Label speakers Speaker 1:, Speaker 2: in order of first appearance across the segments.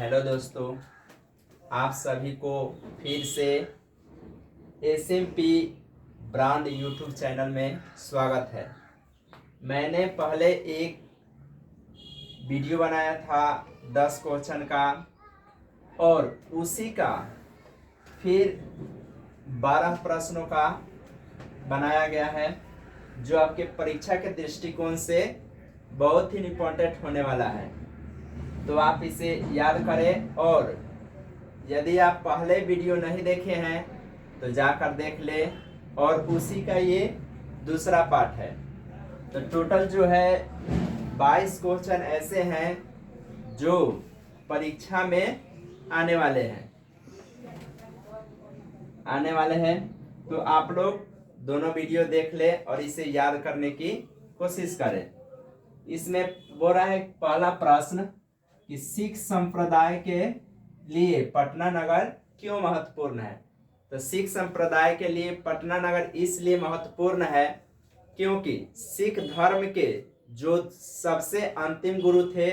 Speaker 1: Hello दोस्तों, आप सभी को फिर से SMP ब्रांड यूट्यूब चैनल में स्वागत है। मैंने पहले एक वीडियो बनाया था 10 क्वेश्चन का और उसी का फिर 12 प्रश्नों का बनाया गया है जो आपके परीक्षा के दृष्टिकोण से बहुत ही इम्पोर्टेंट होने वाला है। तो आप इसे याद करें और यदि आप पहले वीडियो नहीं देखे हैं तो जाकर देख लें और उसी का ये दूसरा पार्ट है। तो टोटल जो है 22 क्वेश्चन ऐसे हैं जो परीक्षा में आने वाले हैं। तो आप लोग दोनों वीडियो देख लें और इसे याद करने की कोशिश करें। इसमें बोल रहा है पहला प्रश्न कि सिख संप्रदाय के लिए पटना नगर क्यों महत्वपूर्ण है। तो सिख संप्रदाय के लिए पटना नगर इसलिए महत्वपूर्ण है क्योंकि सिख धर्म के जो सबसे अंतिम गुरु थे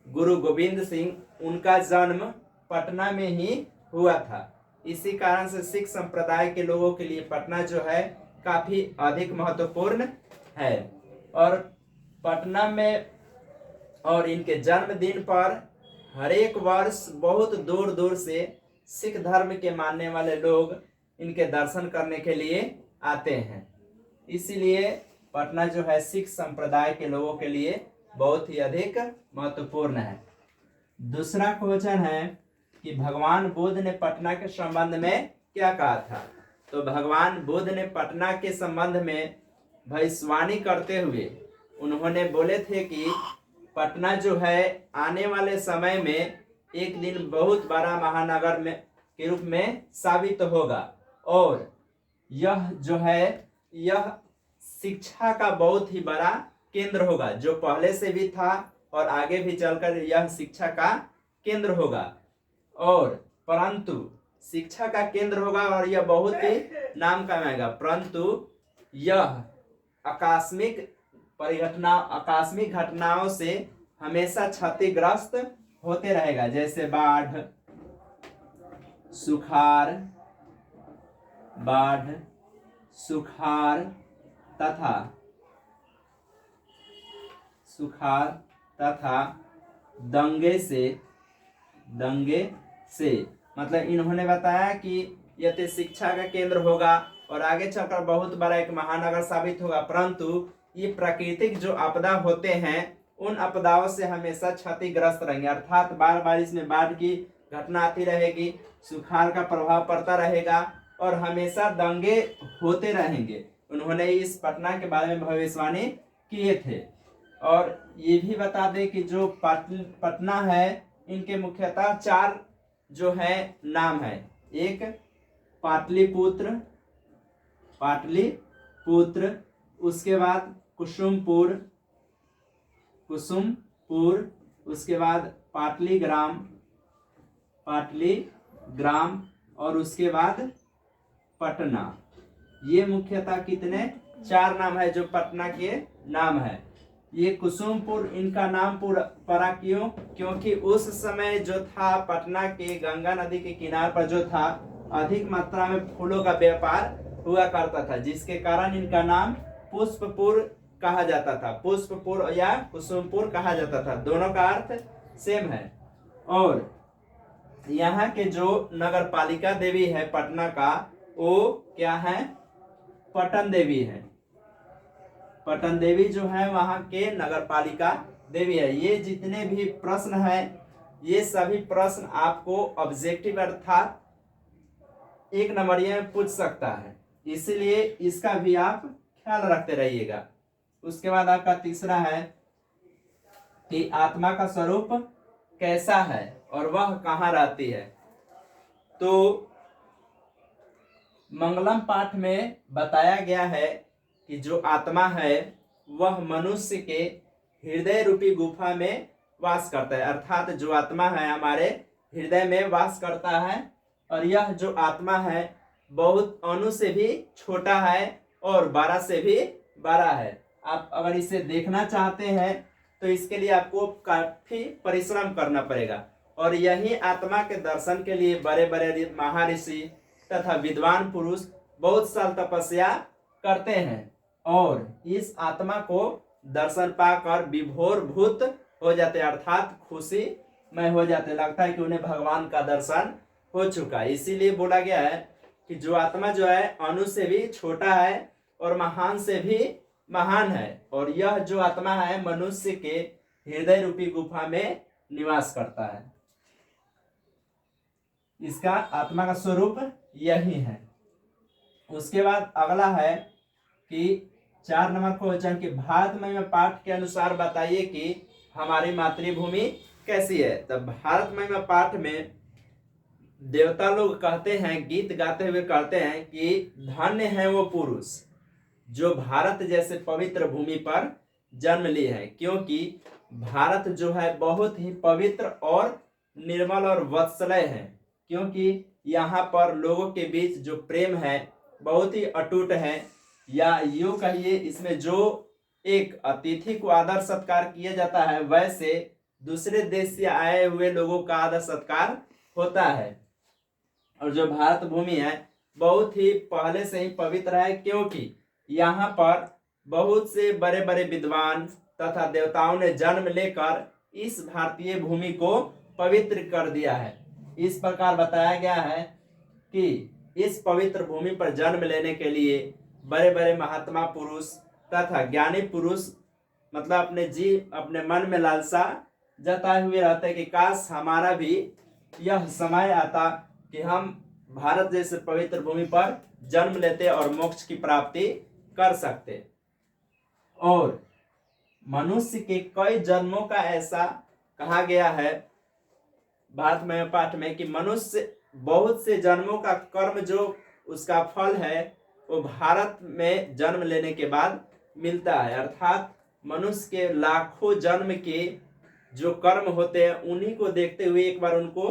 Speaker 1: गुरु गोविंद सिंह, उनका जन्म पटना में ही हुआ था। इसी कारण से सिख संप्रदाय के लोगों के लिए पटना जो है काफी अधिक महत्वपूर्ण है। और पटना में और इनके जन्मदिन पर हर एक वर्ष बहुत दूर दूर से सिख धर्म के मानने वाले लोग इनके दर्शन करने के लिए आते हैं। इसीलिए पटना जो है सिख संप्रदाय के लोगों के लिए बहुत ही अधिक महत्वपूर्ण है। दूसरा क्वेश्चन है कि भगवान बुद्ध ने पटना के संबंध में क्या कहा था। तो भगवान बुद्ध ने पटना के संबंध में भविष्यवाणी करते हुए उन्होंने बोले थे कि पटना जो है आने वाले समय में एक दिन बहुत बड़ा महानगर में के रूप में साबित होगा और यह जो है यह शिक्षा का बहुत ही बड़ा केंद्र होगा, जो पहले से भी था और आगे भी चलकर यह शिक्षा का केंद्र होगा। और परंतु शिक्षा का केंद्र होगा और यह बहुत ही नाम कमाएगा, परंतु यह आकस्मिक घटनाओं से हमेशा क्षतिग्रस्त होते रहेगा, जैसे बाढ़, सुखाड़ तथा दंगे से मतलब इन्होंने बताया कि यह शिक्षा का केंद्र होगा और आगे चलकर बहुत बड़ा एक महानगर साबित होगा, परंतु ये प्राकृतिक जो आपदा होते हैं उन आपदाओं से हमेशा क्षतिग्रस्त रहेंगे। अर्थात बारिश में बाढ़ की घटना आती रहेगी, सुखाड़ का प्रभाव पड़ता रहेगा और हमेशा दंगे होते रहेंगे। उन्होंने इस पटना के बारे में भविष्यवाणी किए थे। और ये भी बता दें कि जो पटना है इनके मुख्यतः 4 जो है नाम है। एक पाटलिपुत्र, उसके बाद कुसुमपुर, उसके बाद पाटलीग्राम और उसके बाद पटना। ये मुख्यतः कितने 4 नाम है जो पटना के नाम है। ये कुसुमपुर इनका नाम पड़ा क्यों? क्योंकि उस समय जो था पटना के गंगा नदी के किनारे पर जो था अधिक मात्रा में फूलों का व्यापार हुआ करता था, जिसके कारण इनका नाम पुष्पपुर कहा जाता था। पुष्पपुर या कुसुमपुर कहा जाता था, दोनों का अर्थ सेम है। और यहाँ के जो नगर पालिका देवी है पटना का, वो क्या है? पटन देवी है। पटन देवी जो है वहाँ के नगर पालिका देवी है। ये जितने भी प्रश्न हैं ये सभी प्रश्न आपको ऑब्जेक्टिव अर्थात 1 नंबरिया में पूछ सकता है, इसलिए इसका भी आप ख्याल रखते रहिएगा। उसके बाद आपका तीसरा है कि आत्मा का स्वरूप कैसा है और वह कहाँ रहती है। तो मंगलम पाठ में बताया गया है कि जो आत्मा है वह मनुष्य के हृदय रूपी गुफा में वास करता है। अर्थात जो आत्मा है हमारे हृदय में वास करता है और यह जो आत्मा है बहुत अणु से भी छोटा है और 12 से भी बड़ा है। आप अगर इसे देखना चाहते हैं तो इसके लिए आपको काफी परिश्रम करना पड़ेगा। और यही आत्मा के दर्शन के लिए बड़े बड़े महर्षि तथा विद्वान पुरुष बहुत साल तपस्या करते हैं और इस आत्मा को दर्शन पाकर विभोर भूत हो जाते, अर्थात खुशी में हो जाते, लगता है कि उन्हें भगवान का दर्शन हो चुका है। इसीलिए बोला गया है कि जो आत्मा जो है अणु से भी छोटा है और महान से भी महान है, और यह जो आत्मा है मनुष्य के हृदय रूपी गुफा में निवास करता है। इसका आत्मा का स्वरूप यही है। उसके बाद अगला है कि 4 नंबर क्वेश्चन कि भारतमय में पाठ के अनुसार बताइए कि हमारी मातृभूमि कैसी है। तब भारतमय में पाठ में देवता लोग कहते हैं, गीत गाते हुए कहते हैं कि धन्य है वो पुरुष जो भारत जैसे पवित्र भूमि पर जन्म लिए है, क्योंकि भारत जो है बहुत ही पवित्र और निर्मल और वत्सलय है, क्योंकि यहाँ पर लोगों के बीच जो प्रेम है बहुत ही अटूट है, या यूं कहिए इसमें जो एक अतिथि को आदर सत्कार किया जाता है वैसे दूसरे देश से आए हुए लोगों का आदर सत्कार होता है। और जो भारत भूमि है बहुत ही पहले से ही पवित्र है, क्योंकि यहाँ पर बहुत से बड़े बड़े विद्वान तथा देवताओं ने जन्म लेकर इस भारतीय भूमि को पवित्र कर दिया है। इस प्रकार बताया गया है कि इस पवित्र भूमि पर जन्म लेने के लिए बड़े बड़े महात्मा पुरुष तथा ज्ञानी पुरुष मतलब अपने मन में लालसा जताए हुए रहते कि काश हमारा भी यह समय आता कि हम भारत जैसे पवित्र भूमि पर जन्म लेते और मोक्ष की प्राप्ति कर सकते। और मनुष्य के कई जन्मों का ऐसा कहा गया है भारतमय पाठ में कि मनुष्य बहुत से जन्मों का कर्म जो उसका फल है वो भारत में जन्म लेने के बाद मिलता है, अर्थात मनुष्य के लाखों जन्म के जो कर्म होते हैं उन्हीं को देखते हुए एक बार उनको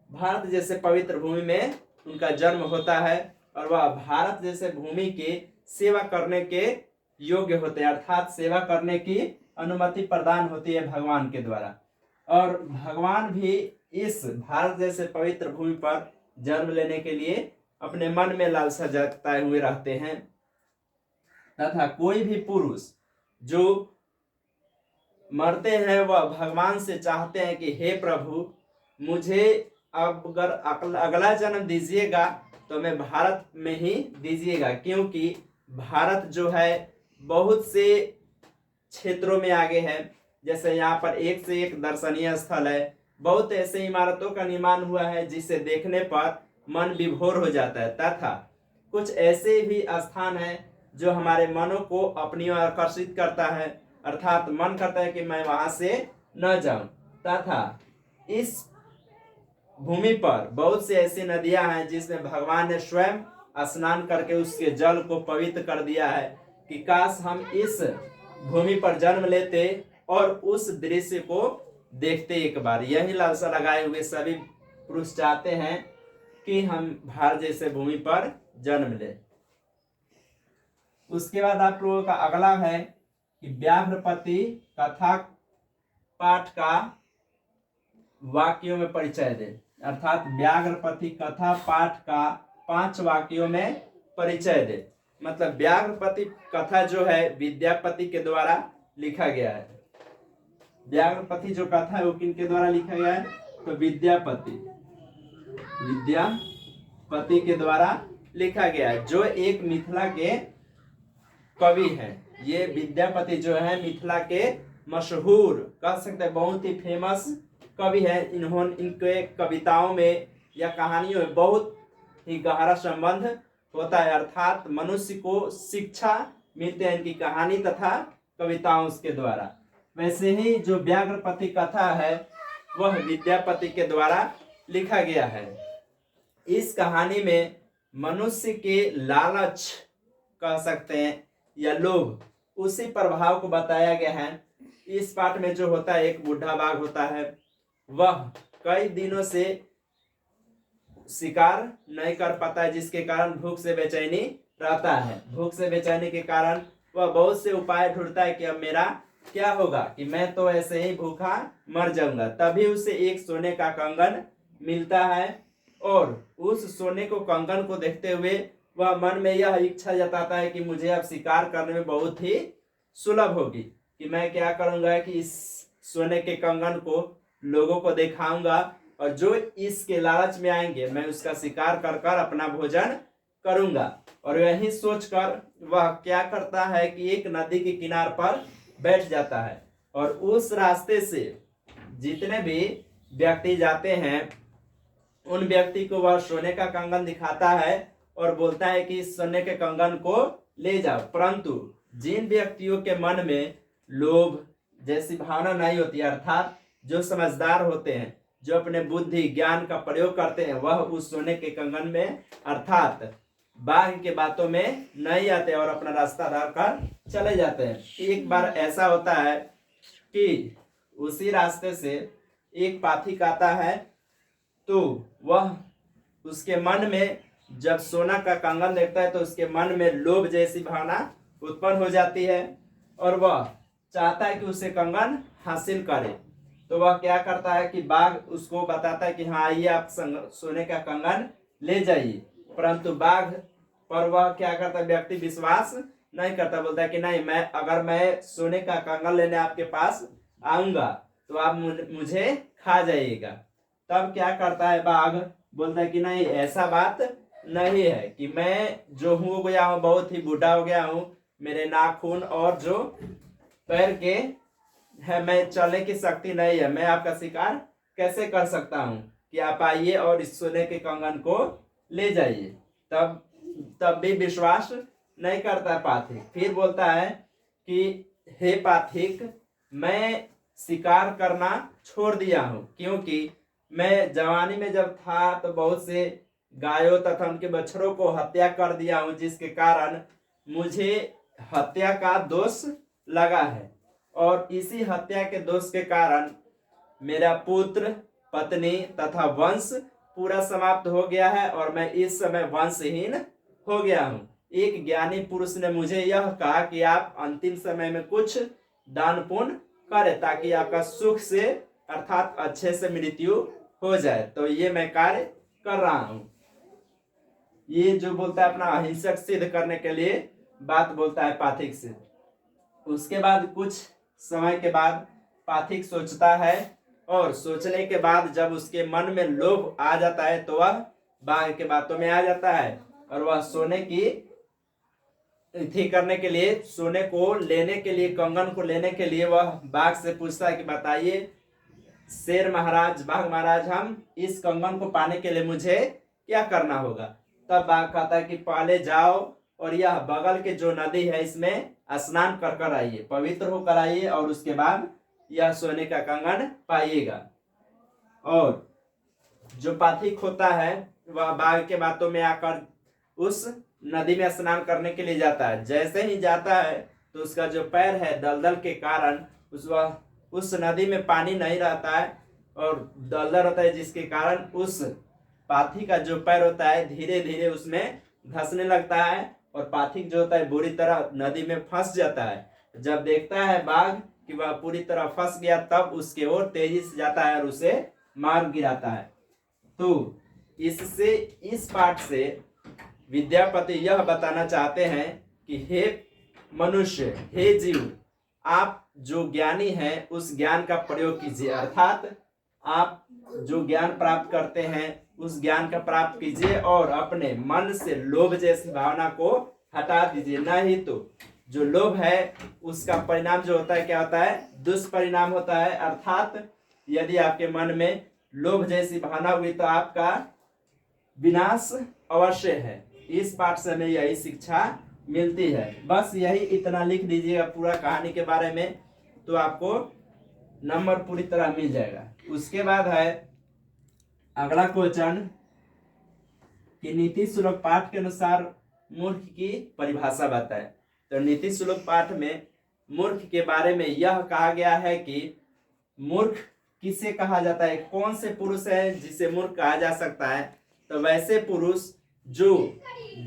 Speaker 1: भारत जैसे पवित्र भूमि में उनका जन्म होता है और वह भारत जैसे भूमि की सेवा करने के योग्य होते हैं, अर्थात सेवा करने की अनुमति प्रदान होती है भगवान के द्वारा। और भगवान भी इस भारत जैसे पवित्र भूमि पर जन्म लेने के लिए अपने मन में लालसा जताए हुए रहते हैं, तथा कोई भी पुरुष जो मरते हैं वह भगवान से चाहते हैं कि हे प्रभु मुझे अब अगर अगला जन्म दीजिएगा तो मैं भारत में ही दीजिएगा, क्योंकि भारत जो है बहुत से क्षेत्रों में आगे है। जैसे यहाँ पर एक से एक दर्शनीय स्थल है, बहुत ऐसे इमारतों का निर्माण हुआ है जिसे देखने पर मन विभोर हो जाता है, तथा कुछ ऐसे भी स्थान हैं जो हमारे मनों को अपनी ओर आकर्षित करता है, अर्थात मन करता है कि मैं वहां से न जाऊं। तथा इस भूमि पर बहुत से ऐसी नदियां हैं जिसमें भगवान ने स्वयं स्नान करके उसके जल को पवित्र कर दिया है कि काश हम इस भूमि पर जन्म लेते और उस दृश्य को देखते एक बार। यही लालसा लगाए हुए सभी पुरुष चाहते हैं कि हम भारत जैसे भूमि पर जन्म ले। उसके बाद आप लोगों का अगला है कि व्याघ्रपति कथा पाठ का वाक्यों में परिचय दे, अर्थात व्याघ्रपति कथा पाठ का 5 वाक्यों में परिचय दे। मतलब व्याघ्रपति कथा जो है विद्यापति के द्वारा लिखा गया है। व्याघ्रपति जो कथा है वो किनके द्वारा लिखा गया है, तो विद्यापति के द्वारा लिखा गया है, जो एक मिथिला के कवि है। ये विद्यापति जो है मिथिला के मशहूर कह सकते हैं बहुत ही फेमस कवि है। इनके कविताओं में या कहानियों में बहुत ही गहरा संबंध होता है, अर्थात मनुष्य को शिक्षा मिलते हैं इनकी कहानी तथा कविताओं के द्वारा। वैसे ही जो व्याघ्रपति कथा है वह विद्यापति के द्वारा लिखा गया है। इस कहानी में मनुष्य के लालच कह सकते हैं या लोभ, उसी प्रभाव को बताया गया है। इस पाठ में जो होता है एक बूढ़ा बाघ होता है, वह कई दिनों से शिकार नहीं कर पाता है, जिसके कारण भूख से बेचैनी रहता है। भूख से बेचैनी के कारण वह बहुत से उपाय ढूंढता है कि अब मेरा क्या होगा कि मैं तो ऐसे ही भूखा मर जाऊंगा। तभी उसे एक सोने का कंगन मिलता है और उस सोने को कंगन को देखते हुए वह मन में यह इच्छा जताता है कि मुझे अब शिकार करने में बहुत ही सुलभ होगी, कि मैं क्या करूंगा कि इस सोने के कंगन को लोगों को दिखाऊंगा और जो इसके लालच में आएंगे मैं उसका शिकार कर कर अपना भोजन करूंगा। और यही सोचकर वह क्या करता है कि एक नदी के किनार पर बैठ जाता है और उस रास्ते से जितने भी व्यक्ति जाते हैं उन व्यक्ति को वह सोने का कंगन दिखाता है और बोलता है कि इस सोने के कंगन को ले जाओ। परंतु जिन व्यक्तियों के मन में लोभ जैसी भावना नहीं होती, अर्थात जो समझदार होते हैं, जो अपने बुद्धि ज्ञान का प्रयोग करते हैं, वह उस सोने के कंगन में अर्थात बाघ के बातों में नहीं आते और अपना रास्ता धर कर चले जाते हैं। एक बार ऐसा होता है कि उसी रास्ते से एक पाथिक आता है, तो वह उसके मन में जब सोना का कंगन देखता है तो उसके मन में लोभ जैसी भावना उत्पन्न हो जाती है और वह चाहता है कि उसे कंगन हासिल करे। तो वह क्या करता है कि बाघ उसको बताता है कि हाँ आइए आप सोने का कंगन ले जाइए। परंतु बाघ पर वह क्या करता है, व्यक्ति विश्वास नहीं करता, बोलता है कि नहीं, अगर मैं सोने का कंगन लेने आपके पास आऊंगा तो आप मुझे खा जाइएगा। तब क्या करता है बाघ, बोलता है कि नहीं, ऐसा बात नहीं है कि मैं जो हो गया हूँ, बहुत ही बूढ़ा हो गया हूँ, मेरे नाखून और जो पैर के है, मैं चलने की शक्ति नहीं है, मैं आपका शिकार कैसे कर सकता हूँ कि आप आइए और इस सोने के कंगन को ले जाइए। तब भी विश्वास नहीं करता पाथिक। फिर बोलता है कि हे पाथिक, मैं शिकार करना छोड़ दिया हूँ, क्योंकि मैं जवानी में जब था तो बहुत से गायों तथा उनके बछड़ों को हत्या कर दिया हूँ, जिसके कारण मुझे हत्या का दोष लगा है और इसी हत्या के दोष के कारण मेरा पुत्र, पत्नी तथा वंश पूरा समाप्त हो गया है और मैं इस समय वंशहीन हो गया हूँ। एक ज्ञानी पुरुष ने मुझे यह कहा कि आप अंतिम समय में कुछ दान पुण्य करें ताकि आपका सुख से अर्थात अच्छे से मृत्यु हो जाए, तो ये मैं कार्य कर रहा हूँ। ये जो बोलता है अपना अहिंसक सिद्ध करने के लिए बात बोलता है पाथिक से। उसके बाद कुछ समय के बाद पाथिक सोचता है और सोचने के बाद जब उसके मन में लोभ आ जाता है तो वह बाघ के बातों में आ जाता है और वह सोने की थी करने के लिए, सोने को लेने के लिए, कंगन को लेने के लिए वह बाघ से पूछता है कि बताइए शेर महाराज, बाघ महाराज, हम इस कंगन को पाने के लिए मुझे क्या करना होगा। तब बाघ कहता है कि पहले जाओ और यह बगल के जो नदी है इसमें स्नान कर कर आइए, पवित्र होकर आइए और उसके बाद यह सोने का कंगन पाइएगा। और जो पाथिक होता है वह बाघ के बातों में आकर उस नदी में स्नान करने के लिए जाता है। जैसे ही जाता है तो उसका जो पैर है दलदल के कारण उस नदी में पानी नहीं रहता है और दलदल होता है, जिसके कारण उस पाथी का जो पैर होता है धीरे धीरे उसमें धंसने लगता है और पाथिक जो होता है बुरी तरह नदी में फंस जाता है। जब देखता है बाघ कि वह पूरी तरह फंस गया तब उसके ओर तेजी से जाता है और उसे मार गिराता है। तो इससे, इस पाठ से विद्यापति यह बताना चाहते हैं कि हे मनुष्य, हे जीव, आप जो ज्ञानी हैं उस ज्ञान का प्रयोग कीजिए, अर्थात आप जो ज्ञान प्राप्त करते हैं उस ज्ञान का प्राप्त कीजिए और अपने मन से लोभ जैसी भावना को हटा दीजिए। नहीं तो जो लोभ है उसका परिणाम जो होता है क्या होता है, दुष्परिणाम होता है। अर्थात यदि आपके मन में लोभ जैसी भावना हुई तो आपका विनाश अवश्य है। इस पाठ से हमें यही शिक्षा मिलती है। बस यही इतना लिख दीजिएगा पूरा कहानी के बारे में तो आपको नंबर पूरी तरह मिल जाएगा। उसके बाद है अगला क्वेश्चन कि नीति श्लोक पाठ के अनुसार मूर्ख की परिभाषा बताए। तो नीति श्लोक पाठ में मूर्ख के बारे में यह कहा गया है कि मूर्ख किसे कहा जाता है, कौन से पुरुष है जिसे मूर्ख कहा जा सकता है। तो वैसे पुरुष जो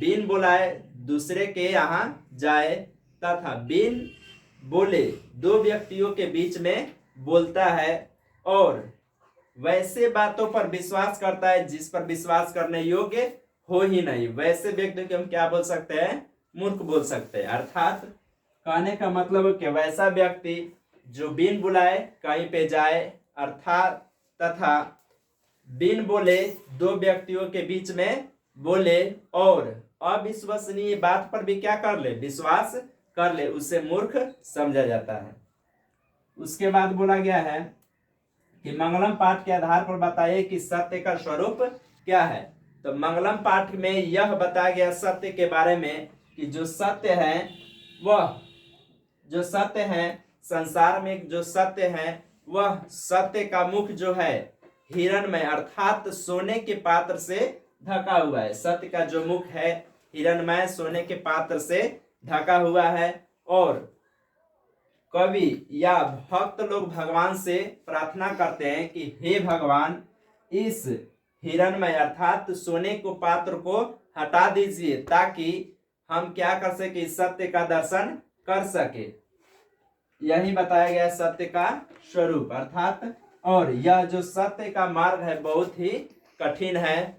Speaker 1: बिन बुलाए दूसरे के यहाँ जाए तथा बिन बोले दो व्यक्तियों के बीच में बोलता है और वैसे बातों पर विश्वास करता है जिस पर विश्वास करने योग्य हो ही नहीं, वैसे व्यक्ति को हम क्या बोल सकते हैं? मूर्ख बोल सकते हैं। अर्थात कहने का मतलब है कि वैसा व्यक्ति जो बिन बुलाए कहीं पे जाए, अर्थात तथा बिन बोले दो व्यक्तियों के बीच में बोले और अविश्वसनीय बात पर भी क्या कर ले? विश्वास कर ले, उसे मूर्ख समझा जाता है। उसके बाद बोला गया है कि मंगलम पाठ के आधार पर बताइए कि सत्य का स्वरूप क्या है। तो मंगलम पाठ में यह बताया गया सत्य के बारे में कि जो सत्य है वह जो सत्य है संसार में, जो सत्य है वह सत्य का मुख जो है हिरणमय अर्थात सोने के पात्र से ढका हुआ है। सत्य का जो मुख है हिरणमय सोने के पात्र से ढका हुआ है और कवि या भक्त लोग भगवान से प्रार्थना करते हैं कि हे भगवान, इस हिरणमय अर्थात सोने को पात्र को हटा दीजिए ताकि हम क्या कर सके? सत्य का दर्शन कर सके। यही बताया गया सत्य का स्वरूप अर्थात, और यह जो सत्य का मार्ग है बहुत ही कठिन है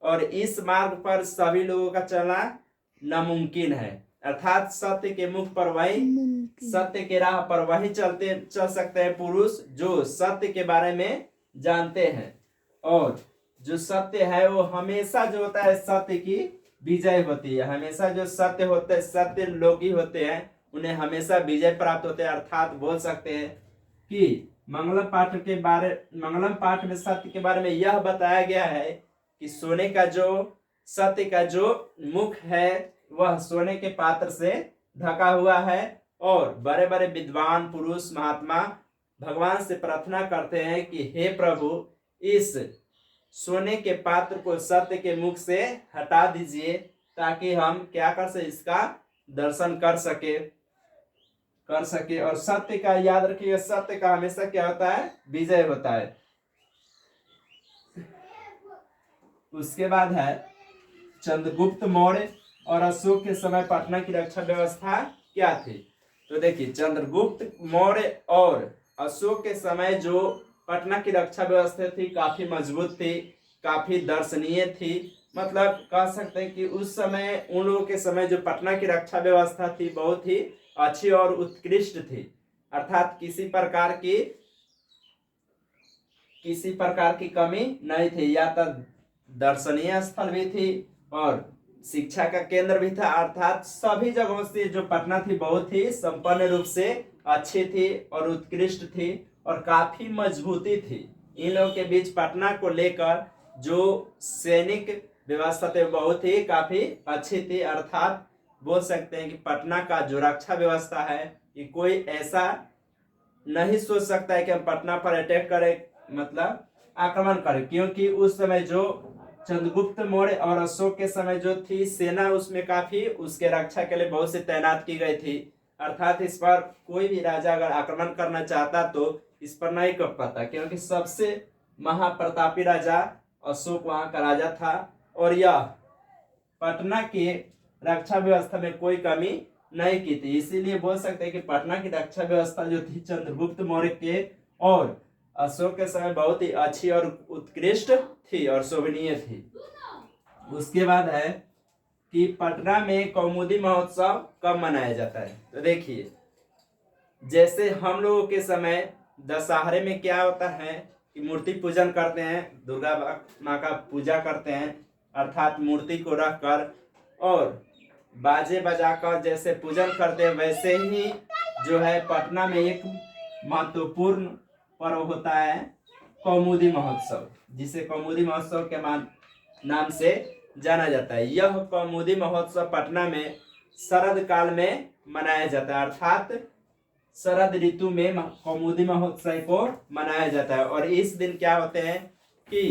Speaker 1: और इस मार्ग पर सभी लोगों का चलना नामुमकिन है। अर्थात सत्य के मुख पर वही, सत्य के राह पर वही चल सकते हैं पुरुष जो सत्य के बारे में जानते हैं, और जो सत्य है वो हमेशा जो होता है सत्य की विजय होती है। हमेशा जो सत्य होते हैं, सत्य लोग ही होते हैं, उन्हें हमेशा विजय प्राप्त होते हैं। अर्थात बोल सकते हैं कि मंगलम पाठ में सत्य के बारे में यह बताया गया है कि सोने का जो सत्य का जो मुख है वह सोने के पात्र से ढका हुआ है और बड़े बड़े विद्वान पुरुष महात्मा भगवान से प्रार्थना करते हैं कि हे प्रभु, इस सोने के पात्र को सत्य के मुख से हटा दीजिए ताकि हम क्या कर सके? इसका दर्शन कर सके। और सत्य का याद रखिए, सत्य का हमेशा क्या होता है? विजय होता है। उसके बाद है चंद्रगुप्त मौर्य और अशोक के समय पटना की रक्षा व्यवस्था क्या थी। तो देखिए चंद्रगुप्त मौर्य और अशोक के समय जो पटना की रक्षा व्यवस्था थी काफी मजबूत थी, काफी दर्शनीय थी। मतलब कह सकते हैं कि उस समय उन लोगों के समय जो पटना की रक्षा व्यवस्था थी बहुत ही अच्छी और उत्कृष्ट थी। अर्थात किसी प्रकार की कमी नहीं थी, या तो दर्शनीय स्थल भी थी और शिक्षा का केंद्र भी था। अर्थात सभी जगहों से जो पटना थी बहुत ही संपन्न रूप से अच्छी थी और उत्कृष्ट थी और काफी मजबूती थी। इन लोगों के बीच पटना को लेकर जो सैनिक व्यवस्था थी बहुत ही काफी अच्छी थी। अर्थात बोल सकते हैं कि पटना का जो रक्षा व्यवस्था है कि कोई ऐसा नहीं सोच सकता है कि हम पटना पर अटैक करें, मतलब आक्रमण करें, क्योंकि उस समय जो चंद्रगुप्त मौर्य और अशोक के समय जो थी सेना उसमें काफी उसके रक्षा के लिए बहुत से तैनात की गई थी। अर्थात इस पर कोई भी राजा अगर आक्रमण करना चाहता तो इस पर नहीं कर पाता, क्योंकि सबसे महाप्रतापी राजा अशोक वहां का राजा था और यह पटना के रक्षा व्यवस्था में कोई कमी नहीं की थी। इसीलिए बोल सकते हैं कि पटना की रक्षा व्यवस्था जो थी चंद्रगुप्त मौर्य के और अशोक के समय बहुत ही अच्छी और उत्कृष्ट थी और शोभनीय थी। उसके बाद है कि पटना में कौमुदी महोत्सव कब मनाया जाता है। तो देखिए जैसे हम लोगों के समय दशहरे में क्या होता है कि मूर्ति पूजन करते हैं, दुर्गा माँ का पूजा करते हैं, अर्थात मूर्ति को रखकर और बाजे बजाकर जैसे पूजन करते हैं, वैसे ही जो है पटना में एक महत्वपूर्ण पर्व होता है कौमुदी महोत्सव, जिसे कौमुदी महोत्सव के नाम से जाना जाता है। यह कौमुदी महोत्सव पटना में शरद काल में मनाया जाता है, अर्थात शरद ऋतु में कौमुदी महोत्सव को मनाया जाता है। और इस दिन क्या होते हैं कि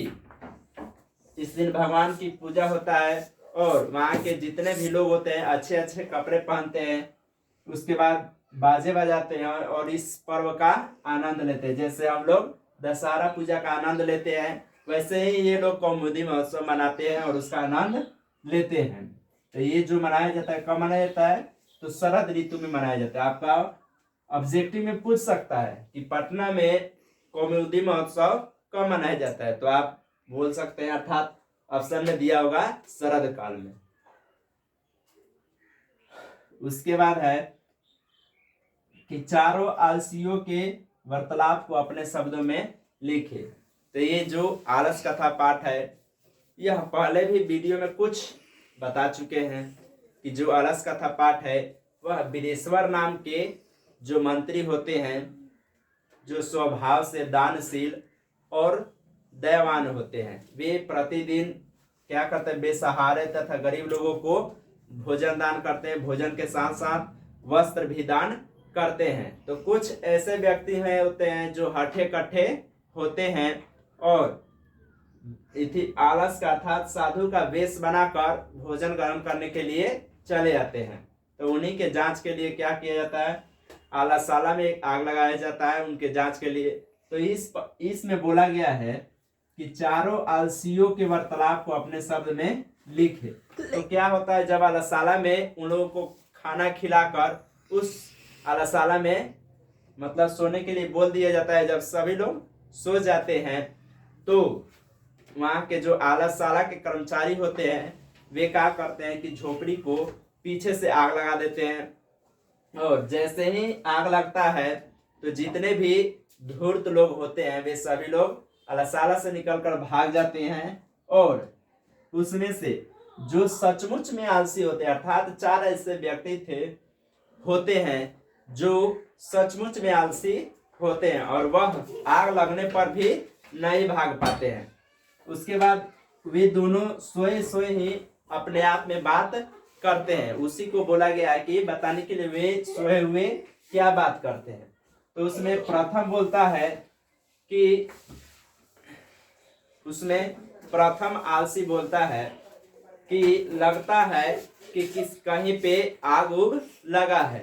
Speaker 1: इस दिन भगवान की पूजा होता है और वहाँ के जितने भी लोग होते हैं अच्छे अच्छे कपड़े पहनते हैं, उसके बाद बाजे बजाते हैं और इस पर्व का आनंद लेते हैं। जैसे हम लोग दशहरा पूजा का आनंद लेते हैं वैसे ही ये लोग कौमुदी महोत्सव मनाते हैं और उसका आनंद लेते हैं। तो ये जो मनाया जाता है कब मनाया जाता है? तो शरद ऋतु में मनाया जाता है। आपका ऑब्जेक्टिव में पूछ सकता है कि पटना में कौमुदी महोत्सव कब मनाया जाता है, तो आप बोल सकते हैं, अर्थात ऑप्शन में दिया होगा शरद काल में। उसके बाद है कि चारों आलसियों के वार्तालाप को अपने शब्दों में लिखे। तो ये जो आलस कथा पाठ है, यह पहले भी वीडियो में कुछ बता चुके हैं कि जो आलस कथा पाठ है वह वीरेश्वर नाम के जो मंत्री होते हैं, जो स्वभाव से दानशील और दयावान होते हैं, वे प्रतिदिन क्या करते हैं, बेसहारे तथा गरीब लोगों को भोजन दान करते हैं, भोजन के साथ साथ वस्त्र भी दान करते हैं। तो कुछ ऐसे व्यक्ति हैं होते हैं जो हठे कट्ठे होते हैं और इति आलस का अर्थात साधु का वेश बनाकर भोजन ग्रहण करने के लिए चले जाते हैं। तो उन्हीं के जांच के लिए क्या किया जाता है, आलसशाला में एक आग लगाया जाता है उनके जांच के लिए। तो इसमें बोला गया है कि चारों आलसियों के वार्तालाप को अपने शब्द में लिखे। तो क्या होता है, जब आलसशाला में उन लोगों को खाना खिलाकर उस आलसशाला में मतलब सोने के लिए बोल दिया जाता है, जब सभी लोग सो जाते हैं तो वहाँ के जो आलसशाला के कर्मचारी होते हैं वे क्या करते हैं कि झोपड़ी को पीछे से आग लगा देते हैं, और जैसे ही आग लगता है तो जितने भी धूर्त लोग होते हैं वे सभी लोग आलसशाला से निकलकर भाग जाते हैं। और उसमें से जो सचमुच में आलसी होते हैं, अर्थात 4 ऐसे व्यक्ति होते हैं जो सचमुच में आलसी होते हैं और वह आग लगने पर भी नहीं भाग पाते हैं। उसके बाद वे दोनों सोए सोए ही अपने आप में बात करते हैं। उसी को बोला गया है कि बताने के लिए वे सोए हुए क्या बात करते हैं। तो उसमें प्रथम बोलता है कि उसमें प्रथम आलसी बोलता है कि लगता है कि कहीं पे आग उग लगा है।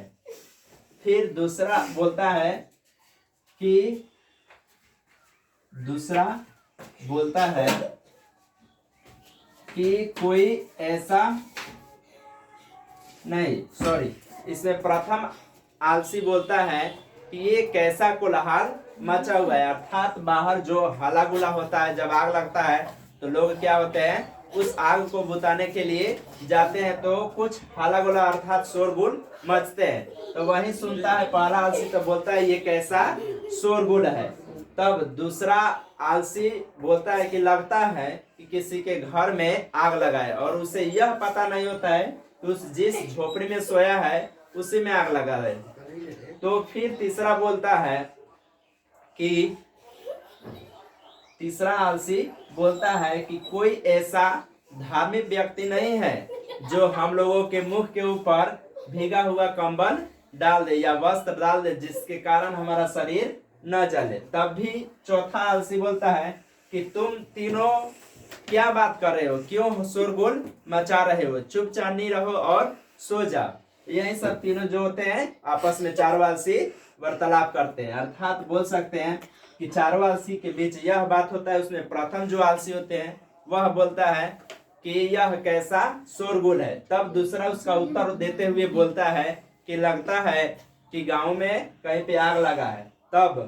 Speaker 1: फिर दूसरा बोलता है कि कोई ऐसा नहीं, सॉरी, इसमें प्रथम आलसी बोलता है कि ये कैसा कोलाहल मचा हुआ है, अर्थात बाहर जो हल्ला गुला होता है जब आग लगता है तो लोग क्या होते हैं उस आग को बुताने के लिए जाते हैं, तो कुछ हल्ला गुला अर्थात शोरगुल मचते हैं। तो वही सुनता है पहला आलसी, तो बोलता है ये कैसा शोरगुल है। तब दूसरा आलसी बोलता है कि लगता है कि किसी के घर में आग लगा है और उसे यह पता नहीं होता है कि उस जिस झोपड़ी में सोया है उसी में आग लगा है। तो फिर तीसरा बोलता है कि तीसरा आलसी बोलता है कि कोई ऐसा धार्मिक व्यक्ति नहीं है जो हम लोगों के मुख के ऊपर भीगा हुआ कंबल डाल दे या वस्त्र डाल दे जिसके कारण हमारा शरीर न जले। तब भी चौथा आलसी बोलता है कि तुम तीनों क्या बात कर रहे हो, क्यों शोरगुल मचा रहे हो, चुपचाप नहीं रहो और सो जाओ। यही सब तीनों जो होते हैं आपस में चारों आलसी वार्तालाप करते हैं। अर्थात बोल सकते हैं कि चारों आलसी के बीच यह बात होता है। उसमें प्रथम जो आलसी होते हैं वह बोलता है कि यह कैसा शोरगुल है। तब दूसरा उसका उत्तर देते हुए बोलता है कि लगता है कि गांव में कहीं पे आग लगा है। तब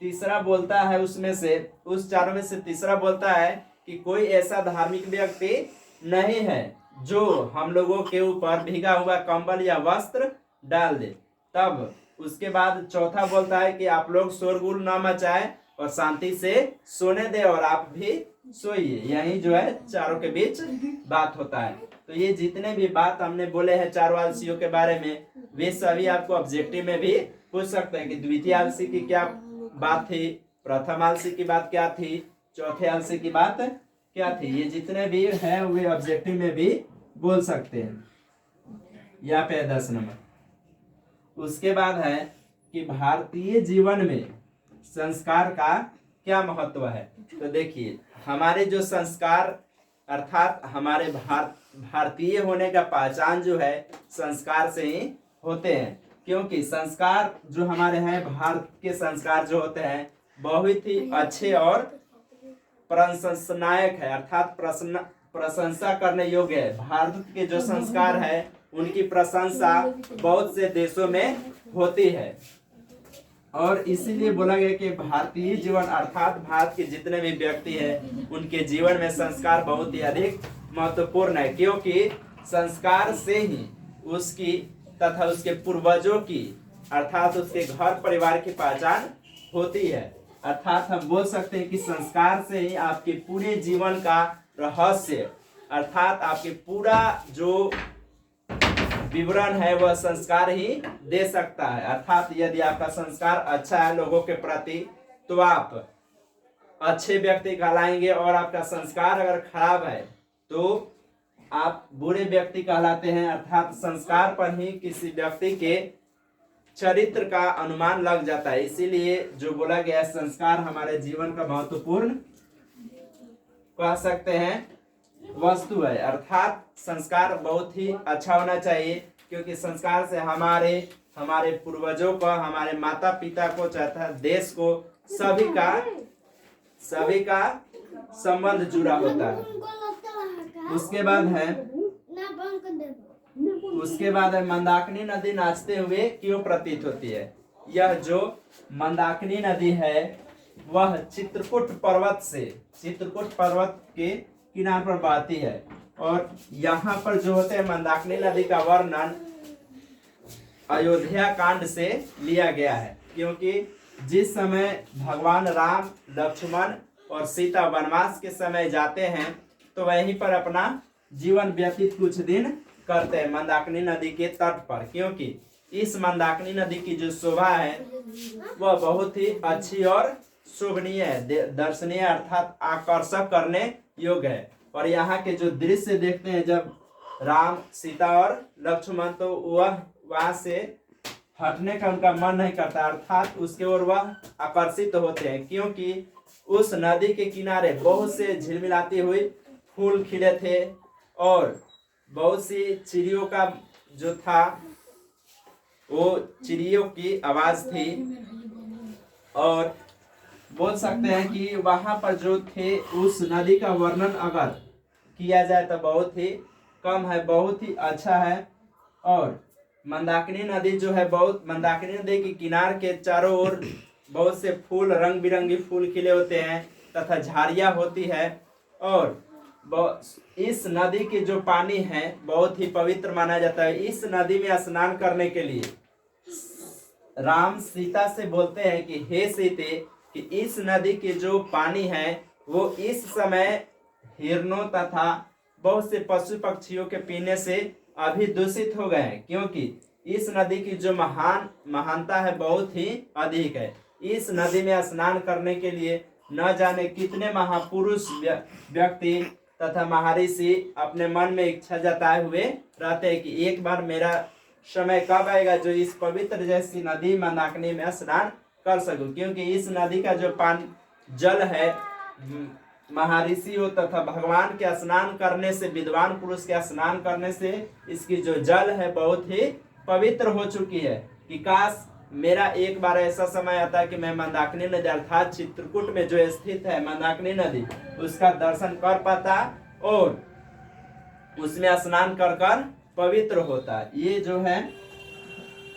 Speaker 1: तीसरा बोलता है उसमें से, उस चारों में से तीसरा बोलता है कि कोई ऐसा धार्मिक व्यक्ति नहीं है जो हम लोगों के ऊपर भीगा हुआ कंबल या वस्त्र डाल दे। तब उसके बाद चौथा बोलता है कि आप लोग शोरगुल ना मचाएं और शांति से सोने दे और आप भी सोइए। यही जो है चारों के बीच बात होता है। तो ये जितने भी बात हमने बोले हैं चारों आलसियों के बारे में, वे सभी आपको ऑब्जेक्टिव में भी पूछ सकते हैं कि द्वितीय आलसी की क्या बात थी, प्रथम आलसी की बात क्या थी, चौथे आलसी की बात क्या थी। ये जितने भी हैं वे ऑब्जेक्टिव में भी बोल सकते हैं। यहाँ पे 10 नंबर। उसके बाद है कि भारतीय जीवन में संस्कार का क्या महत्व है। तो देखिए हमारे जो संस्कार अर्थात हमारे भारतीय होने का पहचान जो है संस्कार से ही होते हैं। क्योंकि संस्कार जो हमारे हैं, भारत के संस्कार जो होते हैं बहुत ही अच्छे और प्रशंसनीय है, अर्थात प्रशंसा करने योग्य है। भारत के जो संस्कार है उनकी प्रशंसा बहुत से देशों में होती है। और इसीलिए बोला गया कि भारतीय जीवन अर्थात भारत के जितने भी व्यक्ति हैं उनके जीवन में संस्कार बहुत ही अधिक महत्वपूर्ण है, क्योंकि संस्कार से ही उसकी तथा उसके पूर्वजों की अर्थात उसके घर परिवार की पहचान होती है। अर्थात हम बोल सकते हैं कि संस्कार से ही आपके पूरे जीवन का रहस्य अर्थात आपके पूरा जो विवरण है वह संस्कार ही दे सकता है। अर्थात यदि आपका संस्कार अच्छा है लोगों के प्रति तो आप अच्छे व्यक्ति कहलाएंगे, और आपका संस्कार अगर खराब है तो आप बुरे व्यक्ति कहलाते हैं। अर्थात संस्कार पर ही किसी व्यक्ति के चरित्र का अनुमान लग जाता है। इसीलिए जो बोला गया संस्कार हमारे जीवन का महत्वपूर्ण कह सकते हैं वस्तु है। अर्थात संस्कार बहुत ही अच्छा होना चाहिए, क्योंकि संस्कार से हमारे पूर्वजों को, हमारे माता पिता को तथा देश को सभी का संबंध जुड़ा होता है। उसके बाद है मंदाकिनी नदी नाचते हुए क्यों प्रतीत होती है। यह जो मंदाकिनी नदी है वह चित्रकूट पर्वत के किनार पर बहती है, और यहाँ पर जो होते हैं मंदाकिनी नदी का वर्णन अयोध्या कांड से लिया गया है, क्योंकि जिस समय भगवान राम, लक्ष्मण और सीता वनवास के समय जाते हैं तो वहीं पर अपना जीवन व्यतीत कुछ दिन करते हैं मंदाकिनी नदी के तट पर, क्योंकि इस मंदाकिनी नदी की जो शोभा है वह बहुत ही अच्छी और शोभनीय है, दर्शनीय अर्थात आकर्षक करने योग्य है। और यहाँ के जो दृश्य देखते हैं जब राम, सीता और लक्ष्मण, तो वह वहां से हटने का उनका मन नहीं करता, अर्थात उसके ओर वह आकर्षित होते हैं, क्योंकि उस नदी के किनारे बहुत से झिलमिलाती हुई फूल खिले थे और बहुत सी चिड़ियों का जो था वो चिड़ियों की आवाज थी। और बोल सकते हैं कि वहां पर जो थे उस नदी का वर्णन अगर किया जाए तो बहुत ही कम है, बहुत ही अच्छा है। और मंदाकिनी नदी जो है मंदाकिनी नदी के किनार के चारों ओर बहुत से फूल, रंग बिरंगी फूल खिले होते हैं तथा झाड़ियां होती है। और इस नदी के जो पानी है बहुत ही पवित्र माना जाता है। इस नदी में स्नान करने के लिए राम सीता से बोलते हैं कि हे सीते, कि इस नदी के जो पानी है वो इस समय हिरणों तथा बहुत से पशु पक्षियों के पीने से अभी दूषित हो गए हैं, क्योंकि इस नदी की जो महानता है बहुत ही अधिक है। इस नदी में स्नान करने के लिए न जाने कितने महापुरुष व्यक्ति तथा महर्षि अपने मन में इच्छा जताए हुए रहते हैं कि एक बार मेरा समय कब आएगा जो इस पवित्र जैसी नदी मंदाकिनी में स्नान कर सकूं, क्योंकि इस नदी का जो जल है महर्षियों तथा भगवान के स्नान करने से, विद्वान पुरुष के स्नान करने से इसकी जो जल है बहुत ही पवित्र हो चुकी है, कि काश मेरा एक बार ऐसा समय आता है कि मैं मंदाकिनी नदी अर्थात चित्रकूट में जो स्थित है मंदाकिनी नदी उसका दर्शन कर पाता और उसमें स्नान कर कर पवित्र होता। ये जो है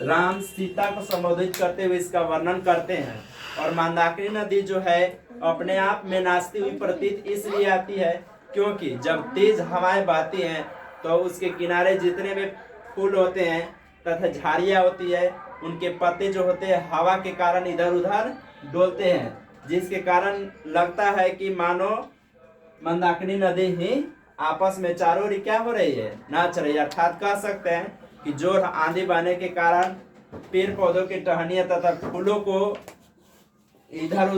Speaker 1: राम सीता को संबोधित करते हुए इसका वर्णन करते हैं। और मंदाकिनी नदी जो है अपने आप में नाचती हुई प्रतीत इसलिए आती है क्योंकि जब तेज हवाएं बहती हैं तो उसके किनारे जितने भी फूल होते हैं तथा झाड़ियां होती है उनके पत्ते जो होते हैं हवा के कारण इधर उधर डोलते हैं, जिसके कारण लगता है कि मानो मंदाकिनी नदी ही आपस में चारों ओर क्या हो रही है, नाच रही है। अर्थात कह सकते हैं कि जोर आंधी बहने के कारण पेड़ पौधों की टहनियां तथा फूलों को इधर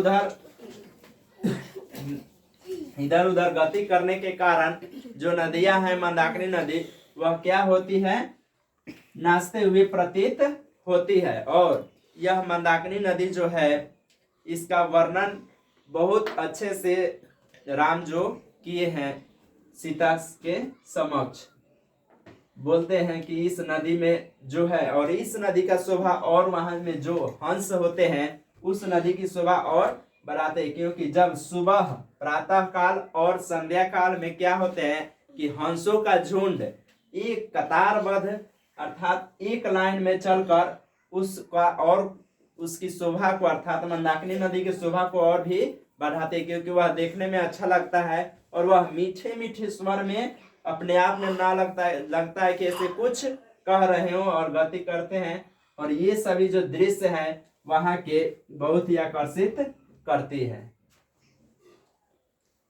Speaker 1: उधर गति करने के कारण जो नदियां हैं मंदाकिनी नदी वह क्या होती है, नाचते हुए प्रतीत होती है। और यह मंदाकिनी नदी जो है इसका वर्णन बहुत अच्छे से राम जो किए हैं सीता के समक्ष, बोलते हैं कि इस नदी में जो है, और इस नदी का शोभा और वहां में जो हंस होते हैं उस नदी की शोभा और बढ़ाते हैं, क्योंकि जब सुबह प्रातः काल और संध्या काल में क्या होते हैं कि हंसों का झुंड एक कतारबद्ध अर्थात एक लाइन में चलकर उसका और उसकी शोभा को अर्थात मंदाकिनी नदी की शोभा को और भी बढ़ाते हैं, क्योंकि वह देखने में अच्छा लगता है और वह मीठे मीठे स्वर में अपने आप में ना लगता है कि ऐसे कुछ कह रहे हो और गति करते हैं। और ये सभी जो दृश्य है वहाँ के बहुत ही आकर्षित करती है।